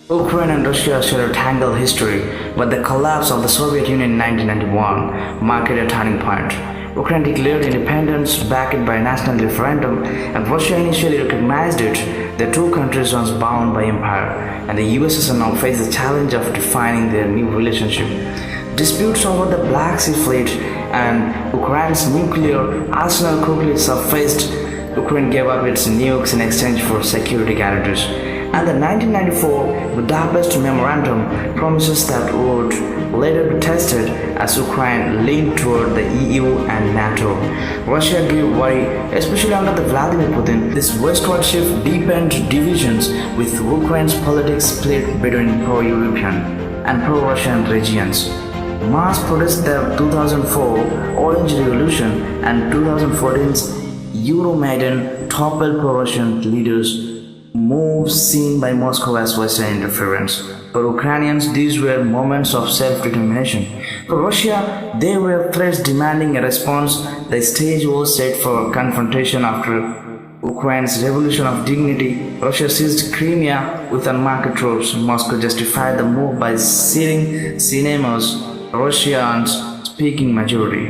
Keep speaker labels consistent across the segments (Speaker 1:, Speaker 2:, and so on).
Speaker 1: Ukraine and Russia share a tangled history, but the collapse of the Soviet Union in 1991 marked a turning point. Ukraine declared independence backed by a national referendum, and Russia initially recognized it. The two countries once bound by empire, and the USSR now face the challenge of defining their new relationship. Disputes over the Black Sea Fleet and Ukraine's nuclear arsenal quickly surfaced. Ukraine gave up its nukes in exchange for security guarantees, and the 1994 Budapest Memorandum promises that would later be tested as Ukraine leaned toward the EU and NATO. Russia grew worry, especially under the Vladimir Putin. This westward shift deepened divisions, with Ukraine's politics split between pro-European and pro-Russian regions. Mass protests, the 2004 Orange Revolution and 2014's Euromaidan toppled pro-Russian leaders, moves seen by Moscow as Western interference. For Ukrainians, these were moments of self-determination. For Russia, they were threats demanding a response. The stage was set for confrontation after Ukraine's revolution of dignity. Russia seized Crimea with unmarked troops. Moscow justified the move by sealing cinemas, Russians speaking majority,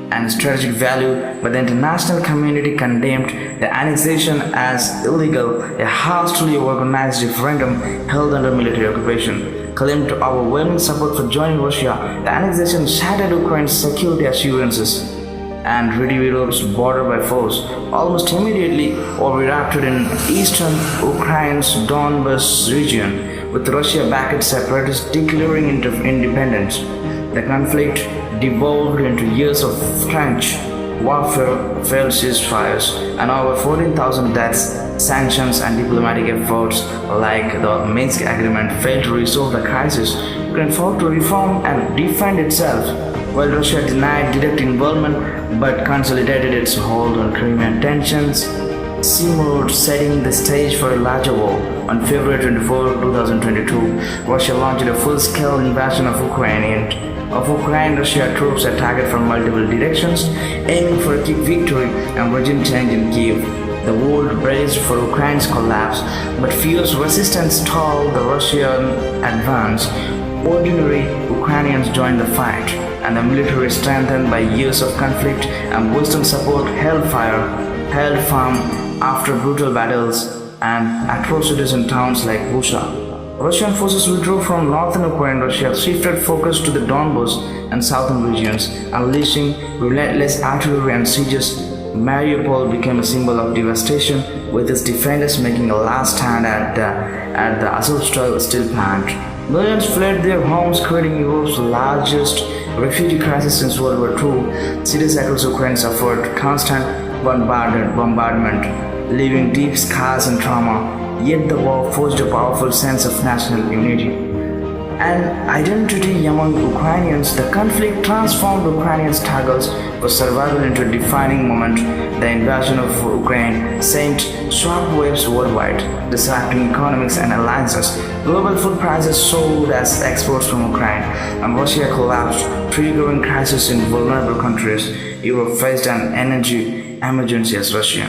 Speaker 1: and strategic value, but the international community condemned the annexation as illegal. A hastily organized referendum held under military occupation claimed overwhelming support for joining Russia. The annexation shattered Ukraine's security assurances and rid Europe's border by force. Almost immediately, war erupted in eastern Ukraine's Donbas region, with Russia-backed separatists declaring independence. The conflict devolved into years of trench warfare, failed ceasefires, and over 14,000 deaths. Sanctions and diplomatic efforts like the Minsk Agreement failed to resolve the crisis. Ukraine fought to reform and defend itself, while Russia denied direct involvement but consolidated its hold on Crimea. Tensions simmered, setting the stage for a larger war. On February 24, 2022, Russia launched a full-scale invasion of Ukraine. Russia troops attacked from multiple directions, aiming for a quick victory and regime change in Kiev. The world braced for Ukraine's collapse, but fierce resistance stalled the Russian advance. Ordinary Ukrainians joined the fight, and the military, strengthened by years of conflict and Western support, held firm after brutal battles and atrocities in towns like Bucha. Russian forces withdrew from northern Ukraine. Russia shifted focus to the Donbas and southern regions, unleashing relentless artillery and sieges. Mariupol became a symbol of devastation, with its defenders making a last stand at the Azovstal steel plant. Millions fled their homes, creating Europe's largest refugee crisis since World War II. Cities across Ukraine suffered constant bombardment, leaving deep scars and trauma. Yet the war forged a powerful sense of national unity and identity among Ukrainians. The conflict transformed Ukrainian struggles for survival into a defining moment. The invasion of Ukraine sent shockwaves worldwide, disrupting economics and alliances. Global food prices soared as exports from Ukraine, and Russia collapsed, triggering crises in vulnerable countries. Europe faced an energy emergency as Russia.